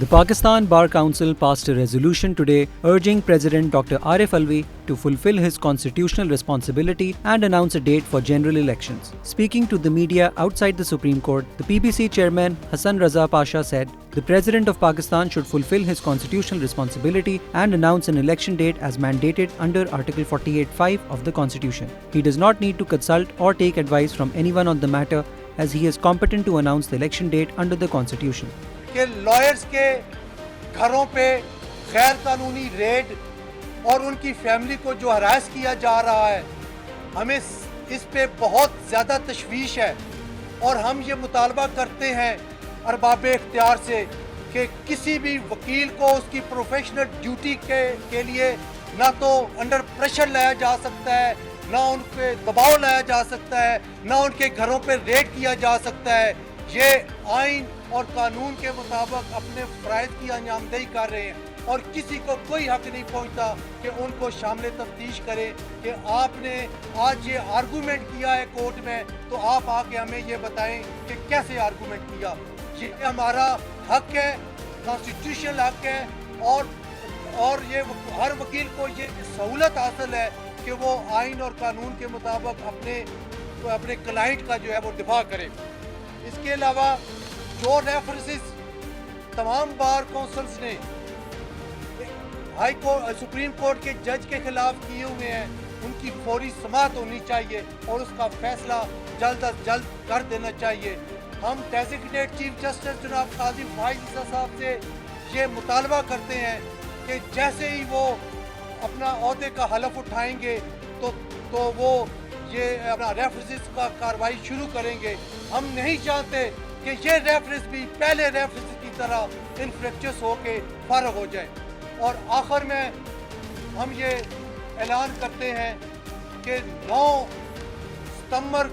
The Pakistan Bar Council passed a resolution today urging President Dr. Arif Alvi to fulfill his constitutional responsibility and announce a date for general elections. Speaking to the media outside the Supreme Court, the PBC chairman Hassan Raza Pasha said, "The President of Pakistan should fulfill his constitutional responsibility and announce an election date as mandated under Article 48(5) of the Constitution. He does not need to consult or take advice from anyone on the matter as he is competent to announce the election date under the Constitution." کہ lawyers کے گھروں پہ غیر قانونی red اور ان کی family کو جو ہراس کیا جا رہا ہے، ہمیں اس پہ بہت زیادہ تشویش ہے اور ہم یہ مطالبہ کرتے ہیں ارباب اختیار سے کہ کسی بھی وکیل کو اس کی پروفیشنل ڈیوٹی کے لیے نہ تو انڈر پریشر لایا جا سکتا ہے، نہ ان پہ دباؤ لایا جا سکتا ہے، نہ ان کے گھروں پہ ریڈ کیا جا سکتا ہے۔ یہ آئین اور قانون کے مطابق اپنے فرائض کی انجام دہی کر رہے ہیں اور کسی کو کوئی حق نہیں پہنچتا کہ ان کو شامل تفتیش کرے کہ آپ نے آج یہ آرگومنٹ کیا ہے کورٹ میں، تو آپ آ کے ہمیں یہ بتائیں کہ کیسے آرگومنٹ کیا۔ یہ ہمارا حق ہے، کانسٹیٹیوشنل حق ہے، اور یہ ہر وکیل کو یہ سہولت حاصل ہے کہ وہ آئین اور قانون کے مطابق اپنے کلائنٹ کا جو ہے وہ دفاع کرے۔ اس کے علاوہ جو ریفرنسز تمام بار کونسلز نے سپریم کورٹ کے جج کے خلاف کیے ہوئے ہیں، ان کی فوری سماعت ہونی چاہیے اور اس کا فیصلہ جلد از جلد کر دینا چاہیے۔ ہم ڈیزگنیٹ چیف جسٹس جناب قاضی فائز صاحب سے یہ مطالبہ کرتے ہیں کہ جیسے ہی وہ اپنا عہدے کا حلف اٹھائیں گے تو وہ یہ اپنا ریفرنسز کا کارروائی شروع کریں گے۔ ہم نہیں چاہتے کہ یہ ریفرنس بھی پہلے ریفرنس کی طرح انفریکچس ہو کے فارغ ہو جائے۔ اور آخر میں ہم یہ اعلان کرتے ہیں کہ 9 ستمبر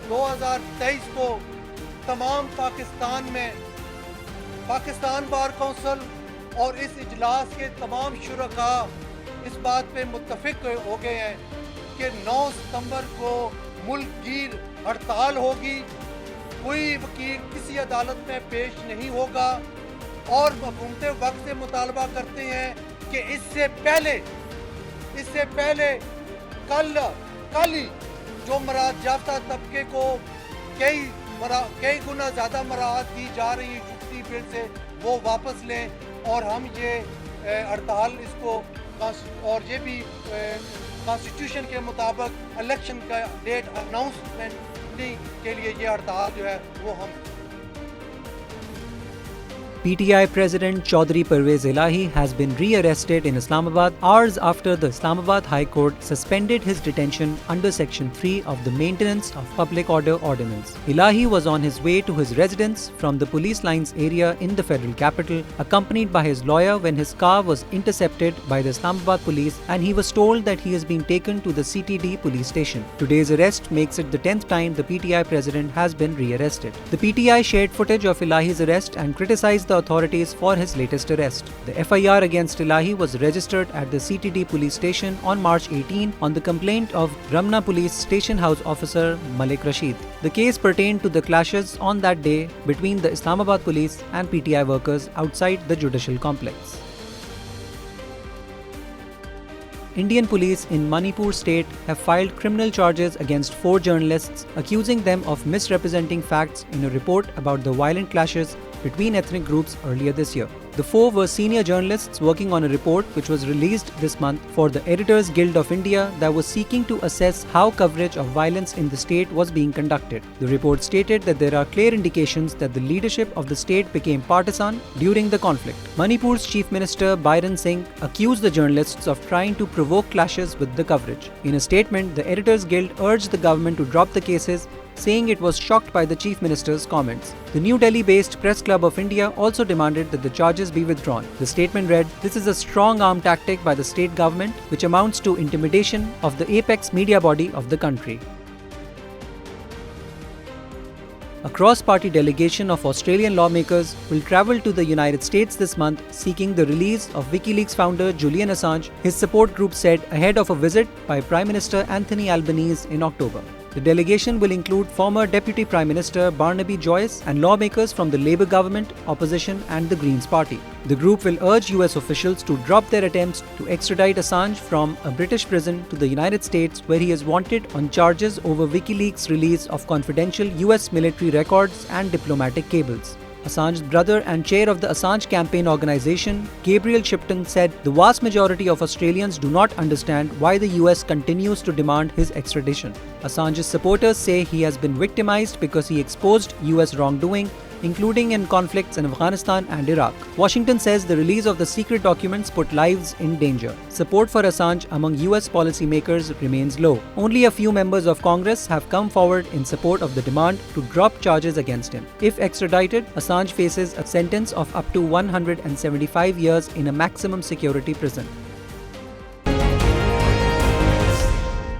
2023 کو تمام پاکستان میں پاکستان بار کونسل اور اس اجلاس کے تمام شرکاء اس بات پہ متفق ہو گئے ہیں کہ 9 ستمبر کو ملک گیر ہڑتال ہوگی، کوئی وکیل کسی عدالت میں پیش نہیں ہوگا، اور حکومت وقت سے مطالبہ کرتے ہیں کہ اس سے پہلے کل ہی جو مراعات یافتہ طبقے کو کئی گنا زیادہ مراعات کی جا رہی چھٹی بل سے وہ واپس لیں، اور ہم یہ ہڑتال اس کو اور یہ بھی کانسٹیٹیوشن کے مطابق الیکشن کا ڈیٹ اناؤنسمنٹ کے لیے یہ ہڑتال جو ہے وہ ہم PTI President Chaudhry Parvez Elahi has been rearrested in Islamabad hours after the Islamabad High Court suspended his detention under Section 3 of the Maintenance of Public Order Ordinance. Elahi was on his way to his residence from the police lines area in the federal capital, accompanied by his lawyer, when his car was intercepted by the Islamabad police and he was told that he is being taken to the CTD police station. Today's arrest makes it the 10th time the PTI president has been rearrested. The PTI shared footage of Elahi's arrest and criticized the authorities for his latest arrest. The FIR against Elahi was registered at the CTD police station on March 18 on the complaint of Ramna police station house officer Malik Rashid. The case pertained to the clashes on that day between the Islamabad police and PTI workers outside the judicial complex. Indian police in Manipur state have filed criminal charges against 4 journalists, accusing them of misrepresenting facts in a report about the violent clashes between ethnic groups earlier this year. The 4 were senior journalists working on a report which was released this month for the Editors Guild of India that was seeking to assess how coverage of violence in the state was being conducted. The report stated that there are clear indications that the leadership of the state became partisan during the conflict. Manipur's Chief Minister Byron Singh accused the journalists of trying to provoke clashes with the coverage. In a statement, the Editors Guild urged the government to drop the cases, saying it was shocked by the Chief Minister's comments. The New Delhi-based Press Club of India also demanded that the charges be withdrawn. The statement read, "This is a strong-arm tactic by the state government which amounts to intimidation of the apex media body of the country." A cross-party delegation of Australian lawmakers will travel to the United States this month seeking the release of WikiLeaks founder Julian Assange, his support group said ahead of a visit by Prime Minister Anthony Albanese in October. The delegation will include former Deputy Prime Minister Barnaby Joyce and lawmakers from the Labour government, opposition and the Greens party. The group will urge US officials to drop their attempts to extradite Assange from a British prison to the United States, where he is wanted on charges over WikiLeaks' release of confidential US military records and diplomatic cables. Assange's brother and chair of the Assange campaign organization, Gabriel Shipton, said the vast majority of Australians do not understand why the US continues to demand his extradition. Assange's supporters say he has been victimized because he exposed US wrongdoing, including in conflicts in Afghanistan and Iraq. Washington says the release of the secret documents put lives in danger. Support for Assange among US policymakers remains low. Only a few members of Congress have come forward in support of the demand to drop charges against him. If extradited, Assange faces a sentence of up to 175 years in a maximum security prison.